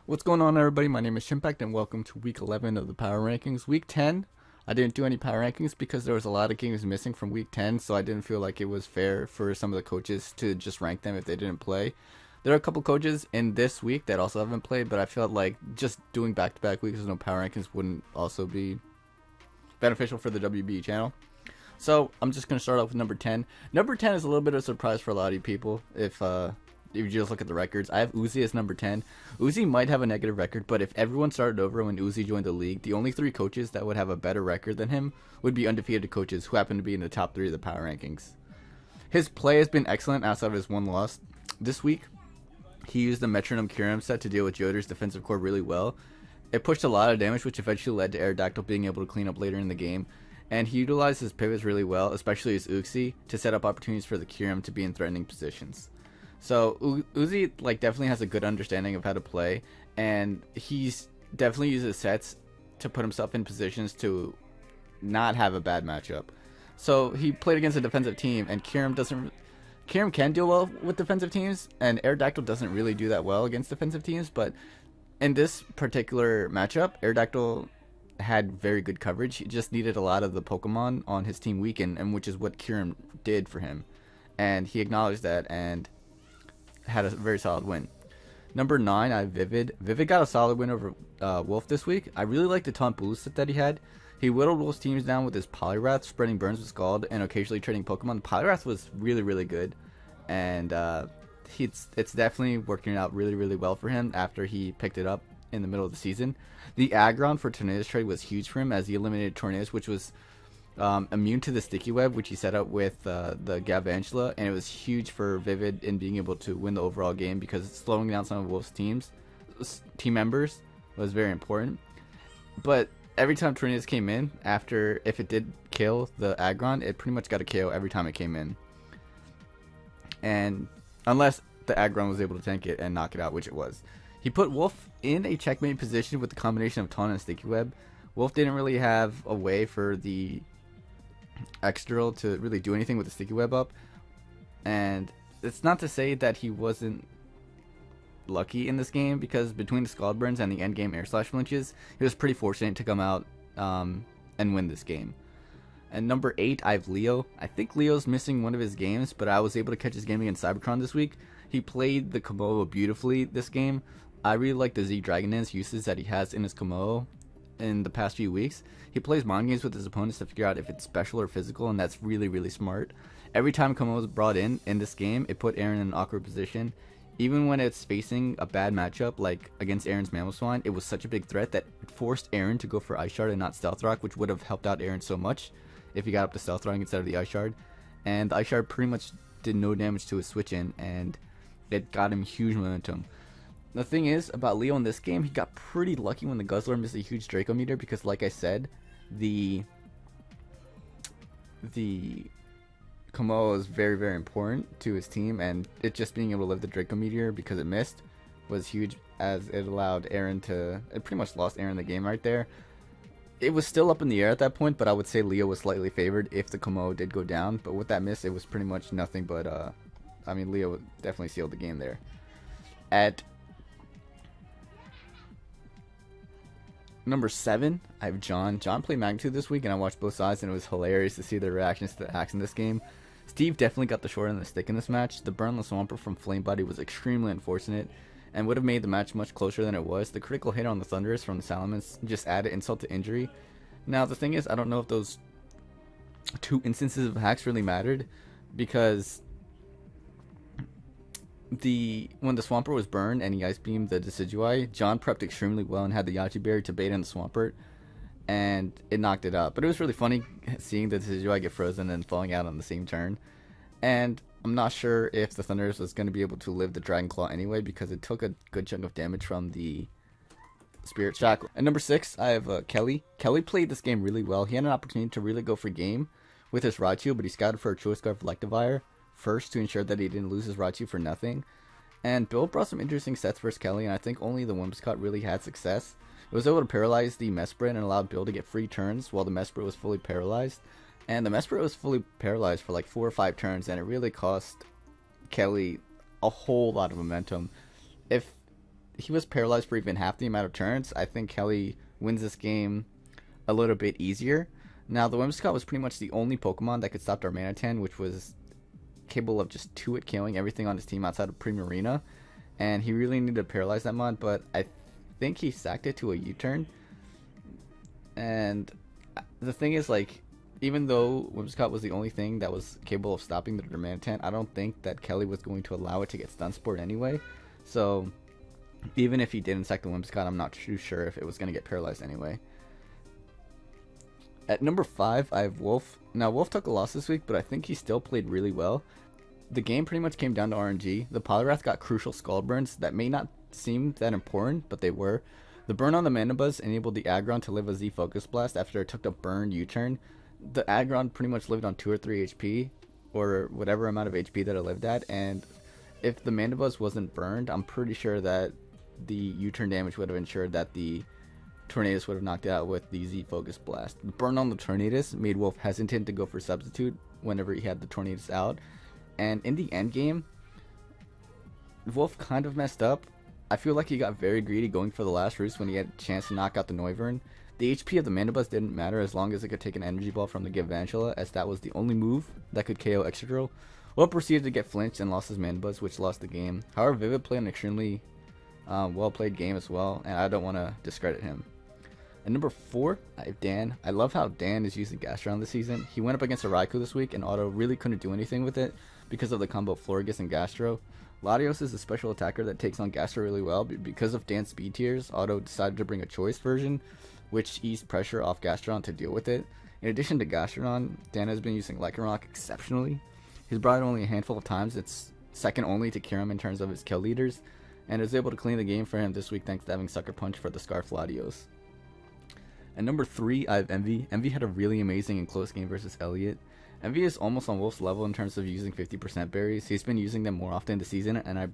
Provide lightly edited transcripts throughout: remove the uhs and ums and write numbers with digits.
What's going on, everybody? My name is Shimpact, and welcome to week 11 of the power rankings. Week 10, I didn't do any power rankings because there was a lot of games missing from week 10, so I didn't feel like it was fair for some of the coaches to just rank them if they didn't play. There are a couple coaches in this week that also haven't played, but I felt like just doing back-to-back weeks with no power rankings wouldn't also be beneficial for the WBE channel. So I'm just going to start off with number 10. Number 10 is a little bit of a surprise for a lot of you people if you just look at the records. I have Uzi as number 10. Uzi might have a negative record, but if everyone started over when Uzi joined the league, the only 3 coaches that would have a better record than him would be undefeated coaches who happen to be in the top 3 of the power rankings. His play has been excellent outside of his one loss. This week, he used the metronome Kyurem set to deal with Joder's defensive core really well. It pushed a lot of damage, which eventually led to Aerodactyl being able to clean up later in the game. And he utilized his pivots really well, especially his Uxie, to set up opportunities for the Kyurem to be in threatening positions. So Uzi definitely has a good understanding of how to play, and he's definitely uses sets to put himself in positions to not have a bad matchup. So he played against a defensive team, and Kyurem can deal well with defensive teams, and Aerodactyl doesn't really do that well against defensive teams. But in this particular matchup, Aerodactyl had very good coverage. He just needed a lot of the Pokemon on his team weaken, and which is what Kyurem did for him, and he acknowledged that and had a very solid win. Number 9, I have Vivid. Vivid got a solid win over Wolf this week. I really like the taunt boost that he had. He whittled Wolf's teams down with his Poliwrath, spreading burns with Scald, and occasionally trading Pokemon. Poliwrath was really, really good, and it's definitely working out really, really well for him after he picked it up in the middle of the season. The Aggron for Tornadus trade was huge for him as he eliminated Tornadus, which was immune to the Sticky Web, which he set up with the Galvantula, and it was huge for Vivid in being able to win the overall game because slowing down some of Wolf's team members was very important. But every time Tornadus came in, if it did kill the Aggron, it pretty much got a KO every time it came in. And unless the Aggron was able to tank it and knock it out, which it was. He put Wolf in a checkmate position with the combination of Taunt and Sticky Web. Wolf didn't really have a way for the X-Drill to really do anything with the Sticky Web up, and it's not to say that he wasn't lucky in this game, because between the Scald Burns and the endgame Air Slash flinches, he was pretty fortunate to come out and win this game. And number 8, I have Leo. I think Leo's missing one of his games, but I was able to catch his game against Cybertron this week. He played the Komodo beautifully this game. I really like the Z Dragon Dance uses that he has in his Komodo in the past few weeks. He plays mind games with his opponents to figure out if it's special or physical, and that's really, really smart. Every time Komodo was brought in this game, it put Aaron in an awkward position. Even when it's facing a bad matchup, like against Aaron's Mamoswine, it was such a big threat that it forced Aaron to go for Ice Shard and not Stealth Rock, which would have helped out Aaron so much if he got up to Stealth Rock instead of the Ice Shard. And the Ice Shard pretty much did no damage to his switch in, and it got him huge momentum. The thing is, about Leo in this game, he got pretty lucky when the Guzzler missed a huge Draco meter, because like I said, the Komodo is very, very important to his team, and it just being able to live the Draco meteor because it missed was huge, as it allowed Aaron to, it pretty much lost Aaron the game right there. It was still up in the air at that point, but I would say Leo was slightly favored if the Komodo did go down, but with that miss, it was pretty much nothing but, Leo definitely sealed the game there. At number 7, I have John. John played Magnitude this week, and I watched both sides, and it was hilarious to see their reactions to the hacks in this game. Steve definitely got the short end of the stick in this match. The burn on the Swampert from Flame Body was extremely unfortunate and would have made the match much closer than it was. The critical hit on the Thunderous from the Salamence just added insult to injury. Now, the thing is, I don't know if those 2 instances of hacks really mattered, because when the Swampert was burned and he Ice Beamed the Decidueye, John prepped extremely well and had the Yachi Berry to bait in the Swampert, and it knocked it out. But it was really funny seeing the Decidueye get frozen and falling out on the same turn. And I'm not sure if the Thunderous was going to be able to live the Dragon Claw anyway, because it took a good chunk of damage from the Spirit Shackle. At number 6, I have Kelly. Kelly played this game really well. He had an opportunity to really go for game with his Raichu, but he scouted for a Choice Scarf Electivire first to ensure that he didn't lose his Raichu for nothing. And Bill brought some interesting sets versus Kelly, and I think only the Whimsicott really had success. It was able to paralyze the Mesprit and allowed Bill to get free turns while the Mesprit was fully paralyzed. And the Mesprit was fully paralyzed for like 4 or 5 turns, and it really cost Kelly a whole lot of momentum. If he was paralyzed for even half the amount of turns, I think Kelly wins this game a little bit easier. Now, the Whimsicott was pretty much the only Pokemon that could stop Darmanitan, which was capable of just 2-hit killing everything on his team outside of Primarina. And he really needed to paralyze that mon, but I think he sacked it to a U-turn. And the thing is, like, even though Whimsicott was the only thing that was capable of stopping the Darmanitan, I don't think that Kelly was going to allow it to get stun spored anyway. So even if he didn't sack the Whimsicott, I'm not too sure if it was going to get paralyzed anyway. At number 5, I have Wolf. Now, Wolf took a loss this week, but I think he still played really well. The game pretty much came down to RNG. The Poliwrath got crucial Scald Burns that may not seem that important, but they were. The burn on the Mandibuzz enabled the Aggron to live a Z Focus Blast after it took the burn U-turn. The Aggron pretty much lived on 2 or 3 HP, or whatever amount of HP that it lived at, and if the Mandibuzz wasn't burned, I'm pretty sure that the U-turn damage would have ensured that the Tornadus would have knocked it out with the Z Focus Blast. The burn on the Tornadus made Wolf hesitant to go for Substitute whenever he had the Tornadus out. And in the end game, Wolf kind of messed up. I feel like he got very greedy going for the last roost when he had a chance to knock out the Noivern. The HP of the Mandibuzz didn't matter as long as it could take an Energy Ball from the Galvantula, as that was the only move that could KO Excadrill. Wolf proceeded to get flinched and lost his Mandibuzz, which lost the game. However, Vivid played an extremely well-played game as well, and I don't want to discredit him. At number 4, I have Dan. I love how Dan is using Gastrodon this season. He went up against a Raikou this week, and Otto really couldn't do anything with it because of the combo of Florges and Gastro. Latios is a special attacker that takes on Gastro really well. Because of Dan's speed tiers, Otto decided to bring a choice version, which eased pressure off Gastrodon to deal with it. In addition to Gastrodon, Dan has been using Lycanroc exceptionally. He's brought it only a handful of times. It's second only to Kyurem in terms of his kill leaders, and is able to clean the game for him this week thanks to having Sucker Punch for the Scarf Latios. At number 3, I have Envy. Envy had a really amazing and close game versus Elliott. Envy is almost on Wolf's level in terms of using 50% berries. He's been using them more often this season, and I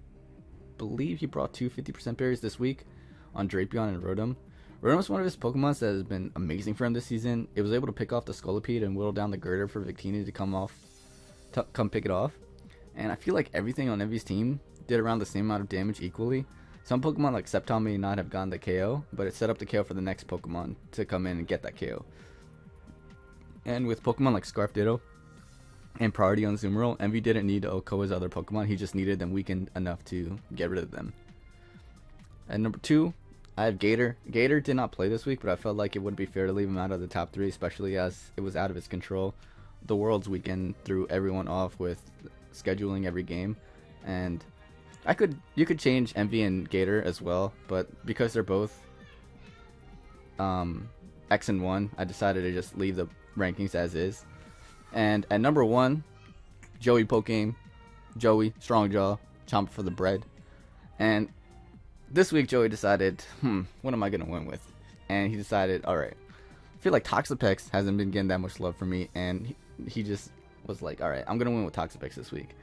believe he brought 2 50% berries this week on Drapion and Rotom. Rotom is one of his Pokemon that has been amazing for him this season. It was able to pick off the Scolipede and whittle down the Girder for Victini to come pick it off. And I feel like everything on Envy's team did around the same amount of damage equally. Some Pokemon like Sceptile may not have gotten the KO, but it set up the KO for the next Pokemon to come in and get that KO. And with Pokemon like Scarf Ditto and Priority on Azumarill, Envy didn't need to OHKO his other Pokemon, he just needed them weakened enough to get rid of them. At number 2, I have Gator. Gator did not play this week, but I felt like it would be fair to leave him out of the top 3, especially as it was out of his control. The Worlds weekend threw everyone off with scheduling every game, and you could change Envy and Gator as well, but because they're both X and 1, I decided to just leave the rankings as is. And at number 1, Joey Pokegame, Joey Strongjaw, chomp for the bread. And this week Joey decided, what am I gonna win with? And he decided, alright, I feel like Toxapex hasn't been getting that much love from me, and he just was like, alright, I'm gonna win with Toxapex this week.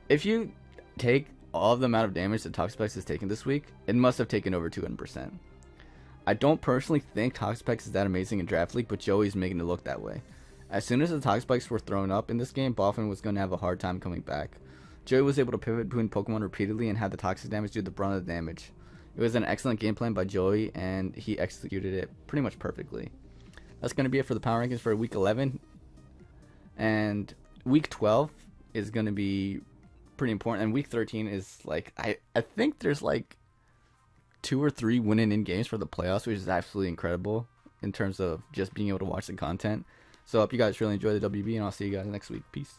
If you take all of the amount of damage that Toxapex has taken this week, it must have taken over 200%. I don't personally think Toxapex is that amazing in Draft League, but Joey's making it look that way. As soon as the Toxapex were thrown up in this game, Boffin was going to have a hard time coming back. Joey was able to pivot between Pokemon repeatedly and had the toxic damage do the brunt of the damage. It was an excellent game plan by Joey, and he executed it pretty much perfectly. That's going to be it for the Power Rankings for Week 11. And Week 12 is going to be pretty important, and Week 13 is like, I think there's like 2 or 3 winning in games for the playoffs, which is absolutely incredible in terms of just being able to watch the content. So I hope you guys really enjoy the WB, and I'll see you guys next week. Peace.